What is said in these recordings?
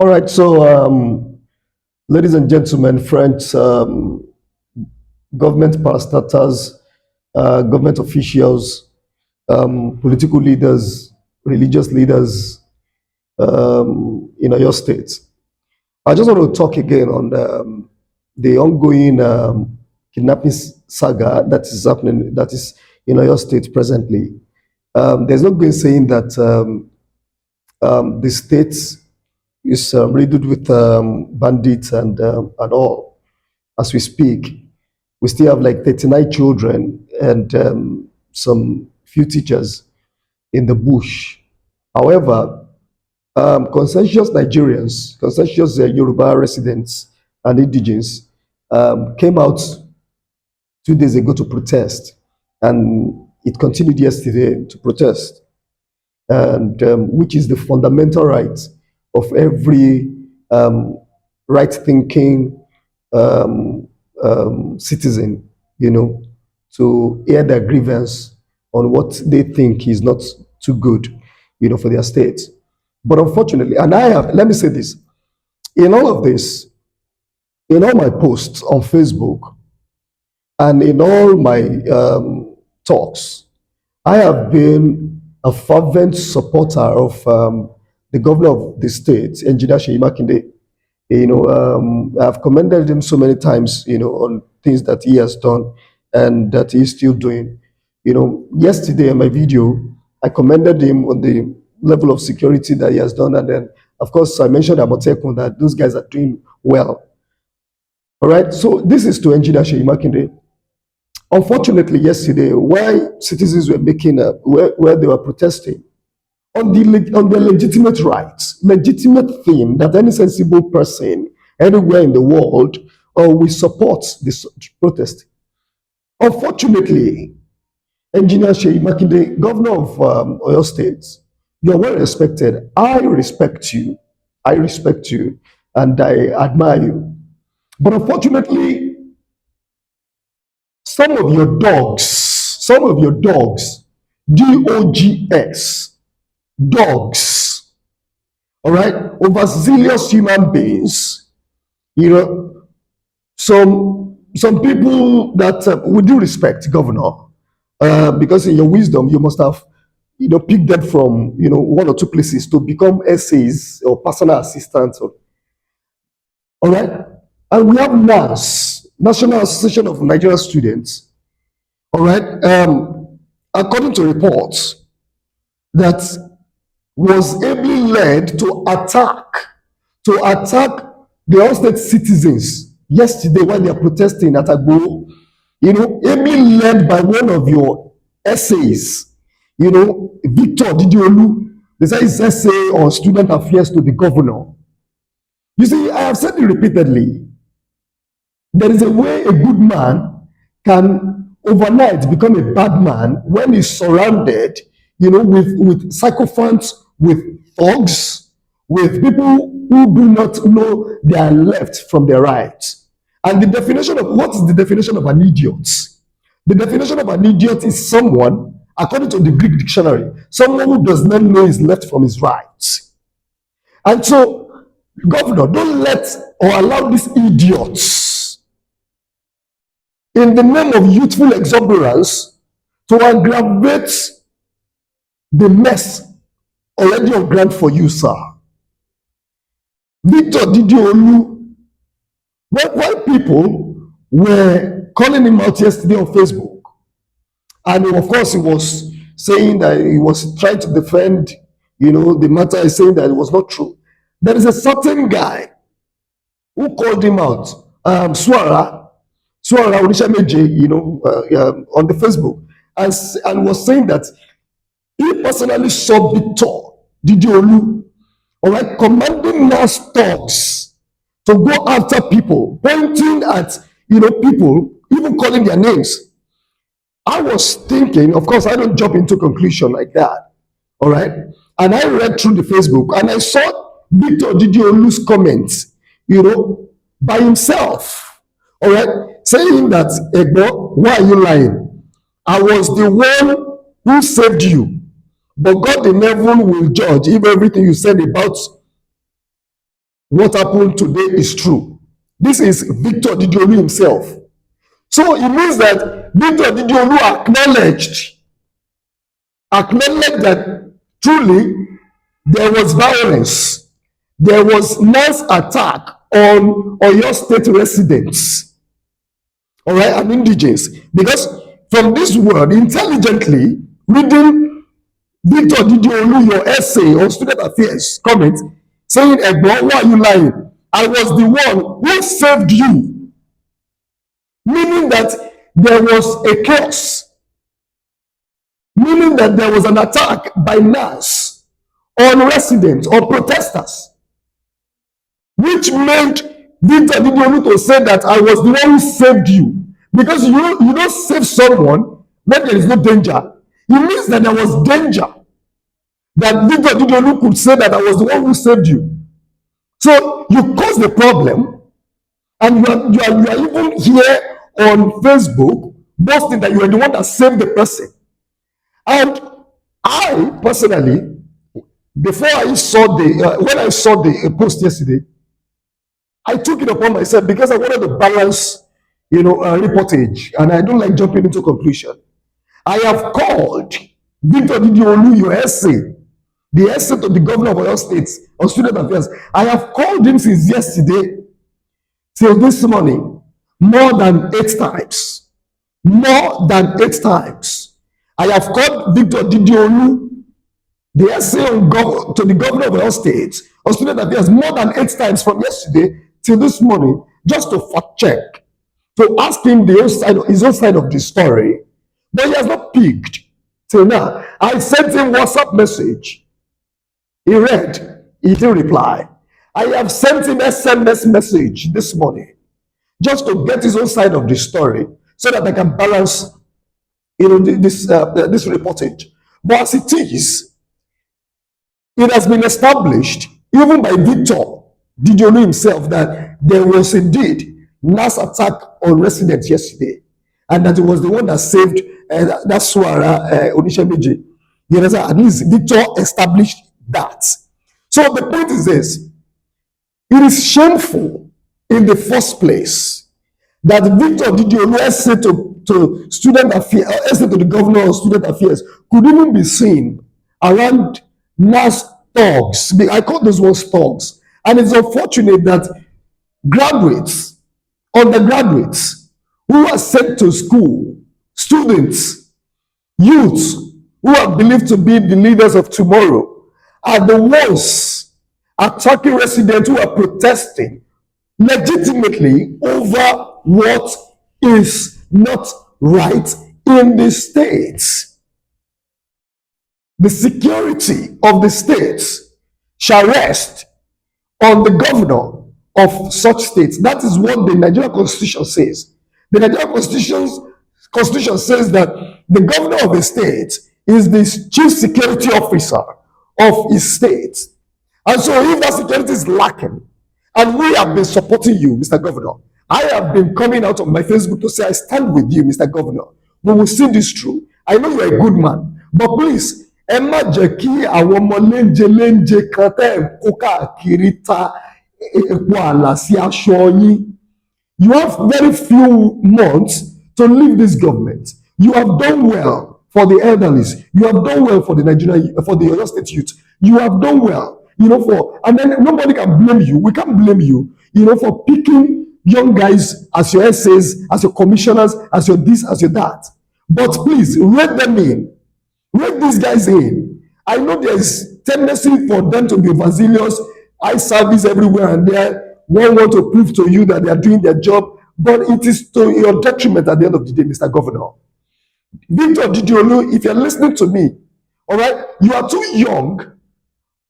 All right, so ladies and gentlemen, friends, government parastatals, government officials, political leaders, religious leaders in Oyo State. I just want to talk again on the ongoing kidnapping saga that is happening, that is in Oyo State presently. There's no going saying that the state is riddled with bandits and all. As we speak, we still have like 39 children and some few teachers in the bush. However, conscientious Nigerians, conscientious Yoruba residents and indigenes came out 2 days ago to protest, and it continued yesterday to protest, and which is the fundamental right of every right-thinking citizen, to air their grievance on what they think is not too good, for their state. But unfortunately, and let me say this, in all of this, in all my posts on Facebook and in all my talks, I have been a fervent supporter of the governor of the state, Engineer Seyi Makinde. I've commended him so many times, on things that he has done and that he's still doing. Yesterday in my video, I commended him on the level of security that he has done. And then, of course, I mentioned Amotekun, that those guys are doing well. All right. So this is to Engineer Seyi Makinde. Unfortunately, yesterday, while citizens were where they were protesting, on the legitimate rights, legitimate thing that any sensible person anywhere in the world will support this protest. Unfortunately, Engineer Seyi Makinde, governor of Oyo State, you're well respected. I respect you. I respect you, and I admire you. But unfortunately, some of your dogs, DOGS, dogs, all right, overzealous human beings, some people that we do respect, Governor, because in your wisdom you must have picked them from one or two places to become SAs or personal assistants. All right, and we have NAS, National Association of Nigerian Students. All right, according to reports, that was ably led to attack the Oyo State citizens yesterday when they are protesting at Agbo. Ably led by one of your essays, Victor DideOluwa. They say his essay on student affairs to the governor. You see, I have said it repeatedly. There is a way a good man can overnight become a bad man when he's surrounded, with sycophants, with thugs, with people who do not know their left from their right. And what is the definition of an idiot? The definition of an idiot is someone, according to the Greek dictionary, someone who does not know his left from his right. And so, Governor, don't let or allow these idiots, in the name of youthful exuberance, to aggravate the mess already on ground for you, sir. Victor DideOluwa, why people were calling him out yesterday on Facebook, and of course he was saying that he was trying to defend, the matter, is saying that it was not true. There is a certain guy who called him out, Swara Onishameje, on the Facebook, and was saying that he personally saw Victor DideOluwa, all right, commanding mass thugs to go after people, pointing at people, even calling their names. I was thinking, of course, I don't jump into conclusion like that, all right. And I read through the Facebook, and I saw Victor DideOluwa's comments, by himself, all right, saying that, Egbo, why are you lying? I was the one who saved you. But God in heaven will judge if everything you said about what happened today is true. This is Victor DideOluwa himself. So it means that Victor DideOluwa acknowledged that truly there was violence. There was mass attack on Oyo State residents, all right, and indigents. Because from this word, intelligently reading Victor DideOluwa, your essay on student affairs, comment saying, Egbon, why are you lying? I was the one who saved you. Meaning that there was a chaos. Meaning that there was an attack by NAS on residents or protesters, which made Victor DideOluwa to say that I was the one who saved you. Because you don't save someone when there is no danger. It means that there was danger, that Victor DideOluwa could say that I was the one who saved you. So you caused the problem, and you are even here on Facebook boasting that you are the one that saved the person. And I personally, before I saw when I saw the post yesterday, I took it upon myself because I wanted to balance, reportage, and I don't like jumping into conclusion. I have called Victor DideOluwa, your essay, the essay to the governor of Oyo State on student affairs. I have called him since yesterday till this morning more than 8 times. More than 8 times. I have called Victor DideOluwa, the essay to the governor of Oyo State on student affairs more than 8 times from yesterday till this morning, just to fact check, to ask him his own side of the story. But he has not picked till now. I sent him WhatsApp message. He read, he didn't reply. I have sent him SMS message this morning just to get his own side of the story so that I can balance this reportage. But as it is, it has been established even by Victor DideOluwa himself that there was indeed mass attack on residents yesterday, and that it was the one that saved that Swara Onishemeji. You understand? At least Victor established that. So the point is this: it is shameful in the first place that Victor DideOluwa said to student affairs, to the governor of student affairs, could even be seen around mass thugs. I call those ones thugs. And it's unfortunate that graduates, undergraduates, who are sent to school, students, youths, who are believed to be the leaders of tomorrow, are the ones attacking residents who are protesting legitimately over what is not right in the states. The security of the states shall rest on the governor of such states. That is what the Nigerian Constitution says. The Nigerian Constitution says that the governor of a state is the chief security officer of his state. And so if that security is lacking, and we have been supporting you, Mr. Governor, I have been coming out on my Facebook to say, I stand with you, Mr. Governor. We will see this through. I know you're a good man, but please, ẹ má jẹ́ kí àwọn ọmọ léńjẹ kan tẹ́ ẹ̀ kó káàkiri ta epo àlà sí aṣọ yín. You have very few months to leave this government. You have done well for the elderlies. You have done well for the Oyo State youth. You have done well, and then nobody can blame you. We can't blame you, for picking young guys as your essays, as your commissioners, as your this, as your that. But please, rate them in. Rate these guys in. I know there's tendency for them to be overzealous, eye service everywhere and there. One want to prove to you that they are doing their job, but it is to your detriment at the end of the day, Mr. Governor. Victor DideOluwa, if you're listening to me, all right, you are too young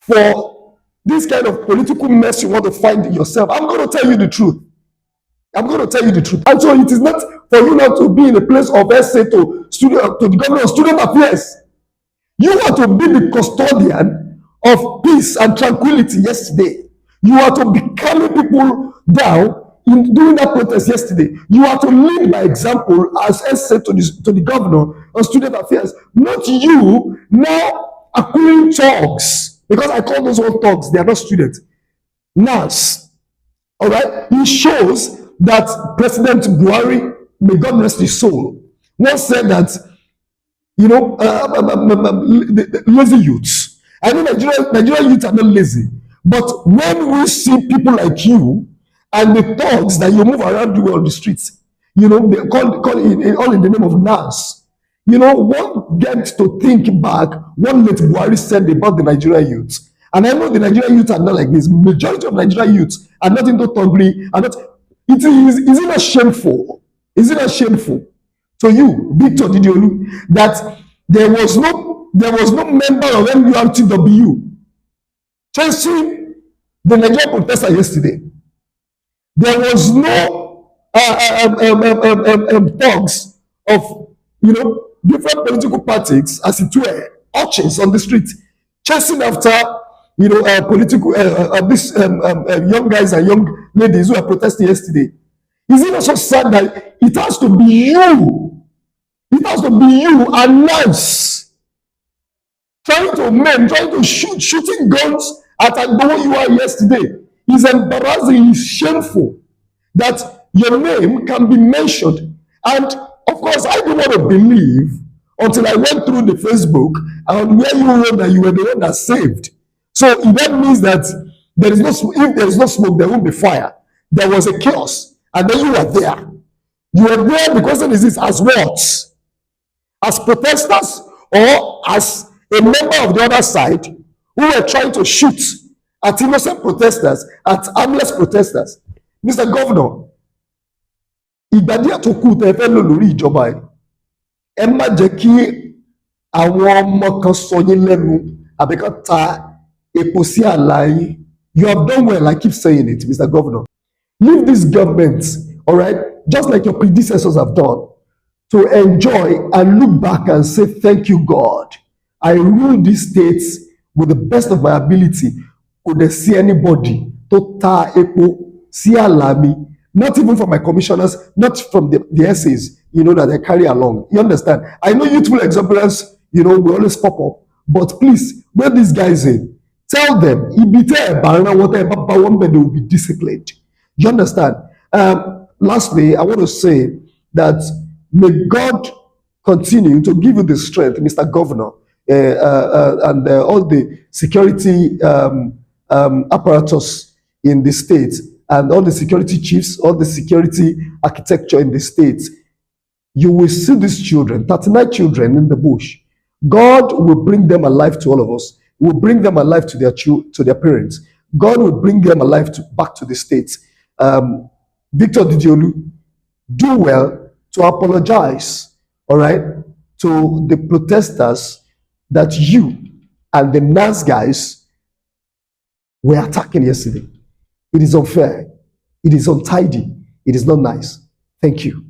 for this kind of political mess you want to find yourself. I'm going to tell you the truth. I'm going to tell you the truth. And so it is not for you not to be in a place of essay to the governor of student affairs. You are to be the custodian of peace and tranquility yesterday. You are to be calming people down in doing that protest yesterday. You are to lead by example as essay to the governor of student affairs. Not you now acquiring thugs, because I call those all thugs. They are not students. NAS. All right, he shows that President Buhari, may God rest his soul, once said that, lazy youths. I know Nigerian youths are not lazy, but when we see people like you and the thugs that you move around you on the streets, they call it all in the name of NAS. One gets to think back what late Buhari said about the Nigerian youth. And I know the Nigerian youth are not like this. Majority of Nigerian youth are not into thuggery, are not. Is it not shameful? Is it not shameful to you, Victor DideOluwa, that there was no member of NURTW chasing the Nigerian protester yesterday? There was no thugs of different political parties, as it were, urchins on the street, chasing after political these young guys and young ladies who are protesting yesterday. Is it not so sad that it has to be you? It has to be you and us trying to shooting guns at Agbowo you are yesterday. Is embarrassing, is shameful that your name can be mentioned. And of course, I didn't want to believe until I went through the Facebook and where you wrote that you were the one that saved. So that means that there is no if there is no smoke, there won't be fire. There was a chaos, and then you were there. You were there. The question is this: as what? As protesters or as a member of the other side who were trying to shoot at innocent protesters, at harmless protesters? Mr. Governor, ìgbà díẹ̀ tó kù tẹ́ fẹ́ lò lórí ìjọba ẹ̀, ẹ má jẹ́ kí àwọn ọmọ kan sọ yín lẹ́nu àbí kan ta epo sí àlà yín. You have done well, I keep saying it, Mr. Governor. Leave this government, all right, just like your predecessors have done, to enjoy and look back and say, thank you, God. I rule these states with the best of my ability. Could they see anybody to ta epo sí àlà mi? Not even from my commissioners, not from the essays, that I carry along. You understand? I know youthful exuberance, will always pop up. But please, where these guys in, tell them, they will be disciplined. You understand? Lastly, I want to say that may God continue to give you the strength, Mr. Governor, and all the security apparatus in the state, and all the security chiefs, all the security architecture in the state. You will see these children, 39 children in the bush. God will bring them alive to all of us. Will bring them alive to their parents. God will bring them alive back to the states. Victor DideOluwa, do well to apologize, all right, to the protesters that you and the NAS guys were attacking yesterday. It is unfair. It is untidy. It is not nice. Thank you.